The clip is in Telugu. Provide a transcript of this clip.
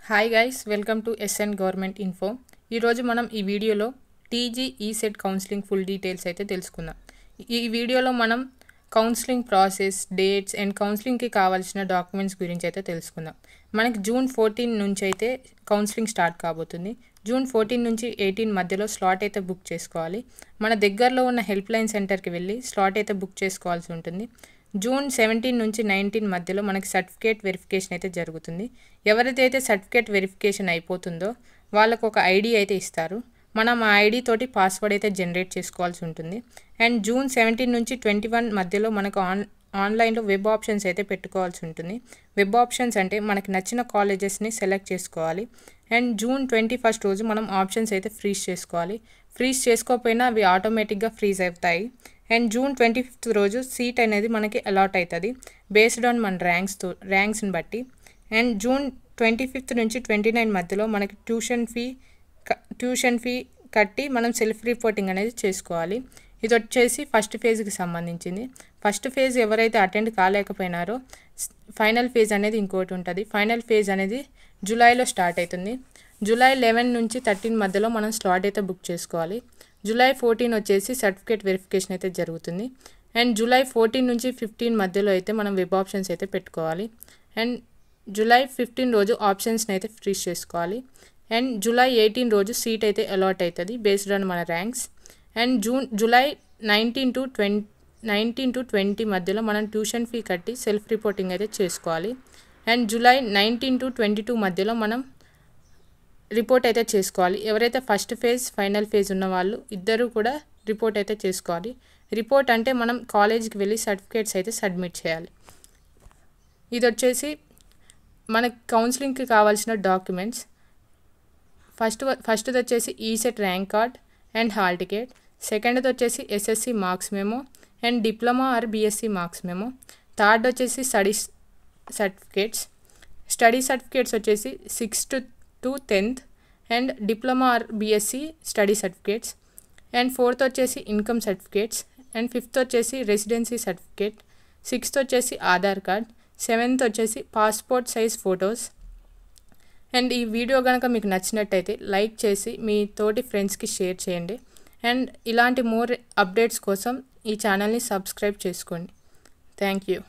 Hi guys, welcome to SN government info. ఈరోజు మనం ఈ వీడియోలో TG ECET counselling full details అయితే తెలుసుకుందాం. ఈ వీడియోలో మనం కౌన్సిలింగ్ ప్రాసెస్, డేట్స్ అండ్ కౌన్సిలింగ్కి కావాల్సిన డాక్యుమెంట్స్ గురించి అయితే తెలుసుకుందాం. మనకి జూన్ 14 నుంచి అయితే కౌన్సిలింగ్ స్టార్ట్ కాబోతుంది. జూన్ 14 నుంచి 18 మధ్యలో స్లాట్ అయితే బుక్ చేసుకోవాలి. మన దగ్గరలో ఉన్న హెల్ప్ లైన్ సెంటర్కి వెళ్ళి స్లాట్ అయితే బుక్ చేసుకోవాల్సి ఉంటుంది. జూన్ 17 నుంచి 19 మధ్యలో మనకి సర్టిఫికేట్ వెరిఫికేషన్ అయితే జరుగుతుంది. ఎవరిదైతే సర్టిఫికేట్ వెరిఫికేషన్ అయిపోతుందో వాళ్ళకు ఒక ఐడి అయితే ఇస్తారు. మనం ఆ ఐడి తోటి పాస్వర్డ్ అయితే జనరేట్ చేసుకోవాల్సి ఉంటుంది. అండ్ జూన్ 17 నుంచి 21 మధ్యలో మనకు ఆన్లైన్లో వెబ్ ఆప్షన్స్ అయితే పెట్టుకోవాల్సి ఉంటుంది. వెబ్ ఆప్షన్స్ అంటే మనకి నచ్చిన కాలేజెస్ని సెలెక్ట్ చేసుకోవాలి. అండ్ జూన్ 21 రోజు మనం ఆప్షన్స్ అయితే ఫ్రీజ్ చేసుకోవాలి. ఫ్రీజ్ చేసుకోకపోయినా అవి ఆటోమేటిక్గా ఫ్రీజ్ అవుతాయి. అండ్ జూన్ 25 రోజు సీట్ అనేది మనకి అలాట్ అవుతుంది బేస్డ్ ఆన్ మన ర్యాంక్స్ని బట్టి. అండ్ జూన్ 25 నుంచి 29 మధ్యలో మనకి ట్యూషన్ ఫీ కట్టి మనం సెల్ఫ్ రిపోర్టింగ్ అనేది చేసుకోవాలి. ఇది వచ్చేసి ఫస్ట్ ఫేజ్కి సంబంధించింది. ఫస్ట్ ఫేజ్ ఎవరైతే అటెండ్ కాలేకపోయినారో ఫైనల్ ఫేజ్ అనేది ఇంకోటి ఉంటుంది. ఫైనల్ ఫేజ్ అనేది జూలైలో స్టార్ట్ అవుతుంది. జూలై 11 నుంచి 13 మధ్యలో మనం స్లాట్ అయితే బుక్ చేసుకోవాలి. జూలై 14 వచ్చేసి సర్టిఫికేట్ వెరిఫికేషన్ అయితే జరుగుతుంది. అండ్ జూలై 14 నుంచి 15 మధ్యలో అయితే మనం వెబ్ ఆప్షన్స్ అయితే పెట్టుకోవాలి. అండ్ జూలై 15 రోజు ఆప్షన్స్ని అయితే ఫ్రీజ్ చేసుకోవాలి. అండ్ జూలై 18 రోజు సీట్ అయితే అలాట్ అవుతుంది బేస్డ్ ఆన్ మన ర్యాంక్స్. అండ్ జూలై 19 to 20 మధ్యలో మనం ట్యూషన్ ఫీ కట్టి సెల్ఫ్ రిపోర్టింగ్ అయితే చేసుకోవాలి. అండ్ జూలై 19 to 22 మధ్యలో మనం రిపోర్ట్ అయితే చేసుకోవాలి. ఎవరైతే ఫస్ట్ ఫేజ్, ఫైనల్ ఫేజ్ ఉన్న వాళ్ళు ఇద్దరు కూడా రిపోర్ట్ అయితే చేసుకోవాలి. రిపోర్ట్ అంటే మనం కాలేజ్కి వెళ్ళి సర్టిఫికేట్స్ అయితే సబ్మిట్ చేయాలి. ఇది వచ్చేసి మనకి కౌన్సిలింగ్కి కావాల్సిన డాక్యుమెంట్స్. ఫస్ట్ది వచ్చేసి ECET rank card and hall ticket. సెకండ్ది వచ్చేసి SSC marks memo and diploma or BSc marks memo. Third వచ్చేసి స్టడీ సర్టిఫికేట్స్ వచ్చేసి 6th to 10th and diploma or BSc study certificates. And fourth వచ్చేసి ఇన్కమ్ సర్టిఫికేట్స్. అండ్ ఫిఫ్త్ వచ్చేసి రెసిడెన్సీ సర్టిఫికేట్. 6th వచ్చేసి ఆధార్ కార్డ్. 7th వచ్చేసి పాస్పోర్ట్ సైజ్ ఫొటోస్. అండ్ ఈ వీడియో కనుక మీకు నచ్చినట్టయితే లైక్ చేసి మీ తోటి ఫ్రెండ్స్కి షేర్ చేయండి. అండ్ ఇలాంటి మోర్ అప్డేట్స్ కోసం ఈ ఛానల్ని సబ్స్క్రైబ్ చేసుకోండి. Thank you.